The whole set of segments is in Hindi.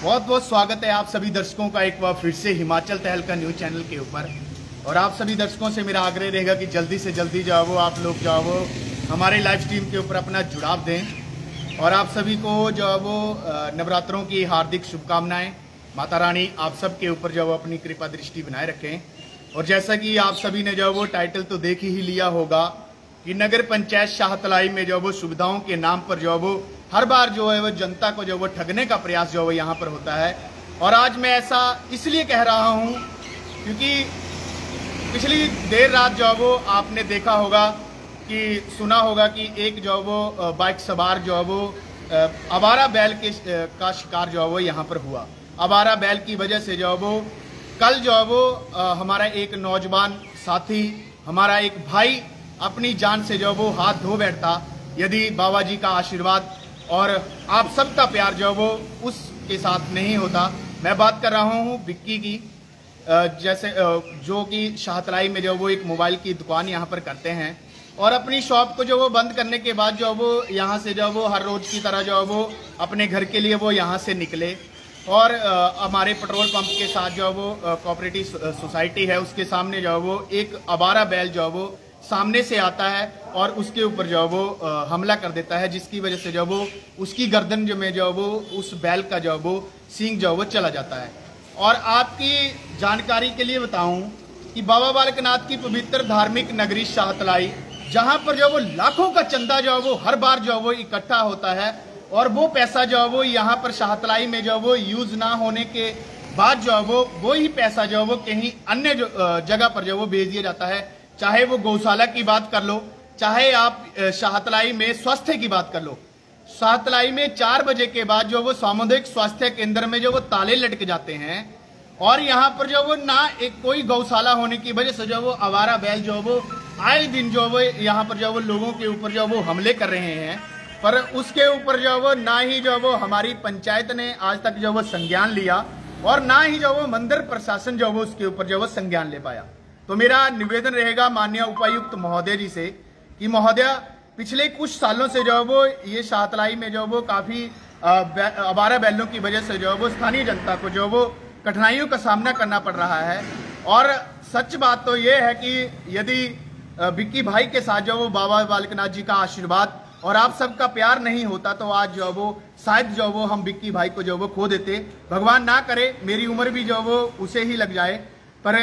बहुत बहुत स्वागत है आप सभी दर्शकों का एक बार फिर से हिमाचल तहलका न्यूज चैनल के ऊपर। और आप सभी दर्शकों से मेरा आग्रह रहेगा कि जल्दी से जल्दी जाओ आप लोग जाओ हमारे लाइव स्ट्रीम के ऊपर अपना जुड़ाव दें। और आप सभी को जो वो नवरात्रों की हार्दिक शुभकामनाएं। माता रानी आप सब के ऊपर जो वो अपनी कृपा दृष्टि बनाए रखें। और जैसा कि आप सभी ने जो वो टाइटल तो देख ही लिया होगा कि नगर पंचायत शाहतलाई में जो वो सुविधाओं के नाम पर जो वो हर बार जो है वो जनता को जो वो ठगने का प्रयास जो वो यहाँ पर होता है। और आज मैं ऐसा इसलिए कह रहा हूँ क्योंकि पिछली देर रात जो वो आपने देखा होगा कि सुना होगा कि एक जो वो बाइक सवार जो वो आवारा बैल का शिकार जो वो यहाँ पर हुआ। आवारा बैल की वजह से जो वो कल जो वो हमारा एक नौजवान साथी हमारा एक भाई अपनी जान से जो वो हाथ धो बैठता यदि बाबा जी का आशीर्वाद और आप सबका प्यार जो वो उसके साथ नहीं होता। मैं बात कर रहा हूँ विक्की की, जैसे जो कि शाहतलाई में जो वो एक मोबाइल की दुकान यहाँ पर करते हैं और अपनी शॉप को जो वो बंद करने के बाद जो वो यहाँ से जो वो हर रोज की तरह जो वो अपने घर के लिए वो यहाँ से निकले। और हमारे पेट्रोल पंप के साथ जो वो कोऑपरेटिव सोसाइटी है उसके सामने जो वो एक आवारा बैल जो वो सामने से आता है और उसके ऊपर जो वो हमला कर देता है, जिसकी वजह से जो वो उसकी गर्दन जो में जो वो उस बैल का जो वो सींग जो वो चला जाता है। और आपकी जानकारी के लिए बताऊं कि बाबा बालकनाथ की पवित्र धार्मिक नगरी शाहतलाई जहां पर जो वो लाखों का चंदा जो वो हर बार जो वो इकट्ठा होता है और वो पैसा जो वो यहाँ पर शाहतलाई में जो वो यूज ना होने के बाद जो वो ही पैसा जो वो कहीं अन्य जगह पर जो वो भेज दिया जाता है। चाहे वो गौशाला की बात कर लो, चाहे आप शाहतलाई में स्वास्थ्य की बात कर लो। शाहतलाई में 4 बजे के बाद जो वो सामुदायिक स्वास्थ्य केंद्र में जो वो ताले लटक जाते हैं और यहाँ पर जो वो ना एक कोई गौशाला होने की वजह से जो वो आवारा बैल जो वो आए दिन जो वो यहाँ पर जो वो लोगों के ऊपर जो वो हमले कर रहे हैं। पर उसके ऊपर जो वो ना ही जो वो हमारी पंचायत ने आज तक जो वो संज्ञान लिया और ना ही जो वो मंदिर प्रशासन जो वो उसके ऊपर जो वो संज्ञान ले पाया। तो मेरा निवेदन रहेगा माननीय उपायुक्त महोदय जी से कि महोदय पिछले कुछ सालों से जो वो ये शाहतलाई में जो वो काफी आवारा बैलों की वजह से जो वो स्थानीय जनता को जो वो कठिनाइयों का सामना करना पड़ रहा है। और सच बात तो ये है कि यदि विक्की भाई के साथ जो वो बाबा बालकनाथ जी का आशीर्वाद और आप सबका प्यार नहीं होता तो आज जो वो शायद जो वो हम विक्की भाई को जो वो खो देते। भगवान ना करे मेरी उम्र भी जो वो उसे ही लग जाए, पर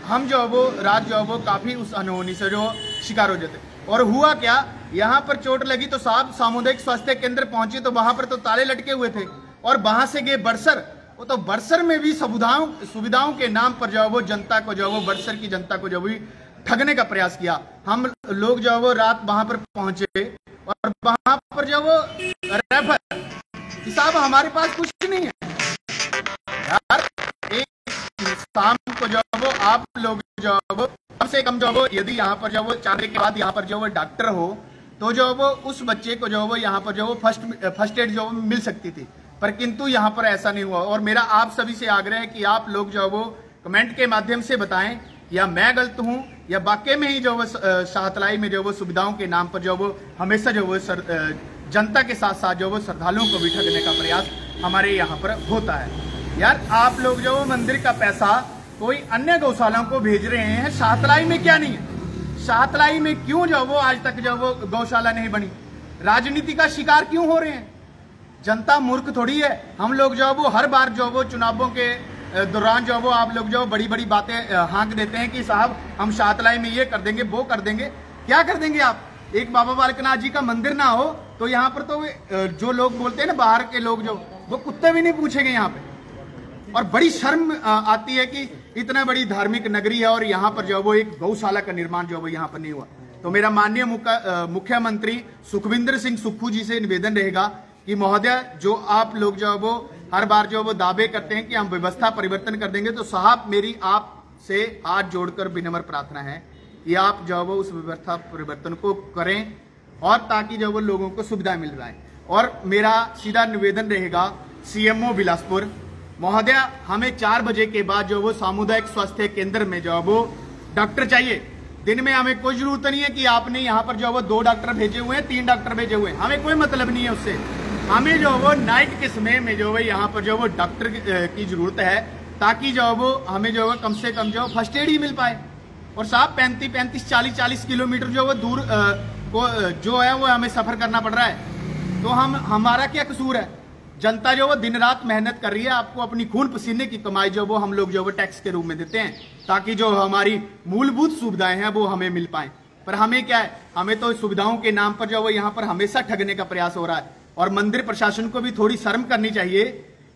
हम जो वो रात जो वो काफी उस अनहोनी से जो शिकार हो जाते। और हुआ क्या, यहाँ पर चोट लगी तो साहब सामुदायिक स्वास्थ्य केंद्र पहुंचे तो वहां पर तो ताले लटके हुए थे और वहां से गए बरसर। वो तो बरसर में भी सुविधाओं के नाम पर जो वो जनता को जो वो बरसर की जनता को जो भी ठगने का प्रयास किया। हम लोग जो वो रात वहां पर पहुंचे और वहां पर जो वो रेफर साहब हमारे पास कुछ नहीं है यार। एक शाम को जो वो आप लोग जो वो कम से कम जो वो यदि यहाँ पर जो वो 4 बजे के बाद यहाँ पर जो वो डॉक्टर हो तो जो वो उस बच्चे को जो वो यहाँ पर जो वो फर्स्ट एड जो मिल सकती थी, पर किंतु यहाँ पर ऐसा नहीं हुआ। और मेरा आप सभी से आग्रह है कि आप लोग जो वो कमेंट के माध्यम से बताएं या मैं गलत हूँ या वाकई में ही जो वो शाहतलाई में जो वो सुविधाओं के नाम पर जो वो हमेशा जो वो जनता के साथ साथ जो वो श्रद्धालुओं को भी ठगने का प्रयास हमारे यहाँ पर होता है। यार आप लोग जो वो मंदिर का पैसा कोई अन्य गौशालाओं को भेज रहे हैं, शाहतलाई में क्या नहीं है? शाहतलाई में क्यों जो वो आज तक जो वो गौशाला नहीं बनी? राजनीति का शिकार क्यों हो रहे हैं? जनता मूर्ख थोड़ी है। हम लोग जो वो हर बार जो वो चुनावों के दौरान जो वो आप लोग जो बड़ी बड़ी बातें हाँक देते हैं कि साहब हम शाहतलाई में ये कर देंगे वो कर देंगे। क्या कर देंगे आप? एक बाबा बालकनाथ जी का मंदिर ना हो तो यहाँ पर तो जो लोग बोलते हैं ना बाहर के लोग जो वो कुत्ते भी नहीं पूछेंगे यहाँ पे। और बड़ी शर्म आती है कि इतना बड़ी धार्मिक नगरी है और यहाँ पर जो वो एक गौशाला का निर्माण जो वो यहाँ पर नहीं हुआ। तो मेरा माननीय मुख्यमंत्री सुखविंदर सिंह सुक्खू जी से निवेदन रहेगा कि महोदय जो आप लोग जो वो हर बार जो वो दावे करते हैं कि हम व्यवस्था परिवर्तन कर देंगे, तो साहब मेरी आप से हाथ जोड़कर विनम्र प्रार्थना है कि आप जो वो उस व्यवस्था परिवर्तन को करें और ताकि जो वो लोगों को सुविधा मिल रहा है। और मेरा सीधा निवेदन रहेगा सीएमओ बिलासपुर महोदय, हमें 4 बजे के बाद जो वो सामुदायिक स्वास्थ्य केंद्र में जो वो डॉक्टर चाहिए। दिन में हमें कोई जरूरत नहीं है कि आपने यहाँ पर जो वो 2 डॉक्टर भेजे हुए हैं, 3 डॉक्टर भेजे हुए हैं, हमें कोई मतलब नहीं है उससे। हमें जो वो नाइट के समय में जो है यहाँ पर जो वो डॉक्टर की जरूरत है, ताकि जो वो हमें जो है कम से कम जो फर्स्ट एड ही मिल पाए। और साहब 35, 40 किलोमीटर जो वो दूर को जो है वो हमें सफर करना पड़ रहा है। तो हमारा क्या कसूर है? जनता जो वो दिन रात मेहनत कर रही है, आपको अपनी खून पसीने की कमाई जो वो हम लोग जो वो टैक्स के रूप में देते हैं, ताकि जो हमारी मूलभूत सुविधाएं हैं वो हमें मिल पाए। पर हमें क्या है, हमें तो सुविधाओं के नाम पर जो वो यहाँ पर हमेशा ठगने का प्रयास हो रहा है। और मंदिर प्रशासन को भी थोड़ी शर्म करनी चाहिए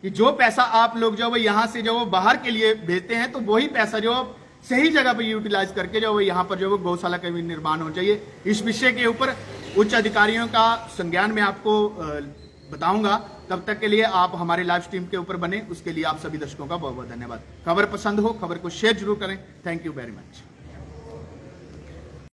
कि जो पैसा आप लोग जो वो यहाँ से जो वो बाहर के लिए भेजते हैं, तो वही पैसा जो सही जगह पर यूटिलाइज करके जो वो यहाँ पर जो वो गौशाला का भी निर्माण होना चाहिए। इस विषय के ऊपर उच्च अधिकारियों का संज्ञान में आपको बताऊंगा। तब तक के लिए आप हमारे लाइव स्ट्रीम के ऊपर बने, उसके लिए आप सभी दर्शकों का बहुत बहुत धन्यवाद। खबर पसंद हो, खबर को शेयर जरूर करें। Thank you very much.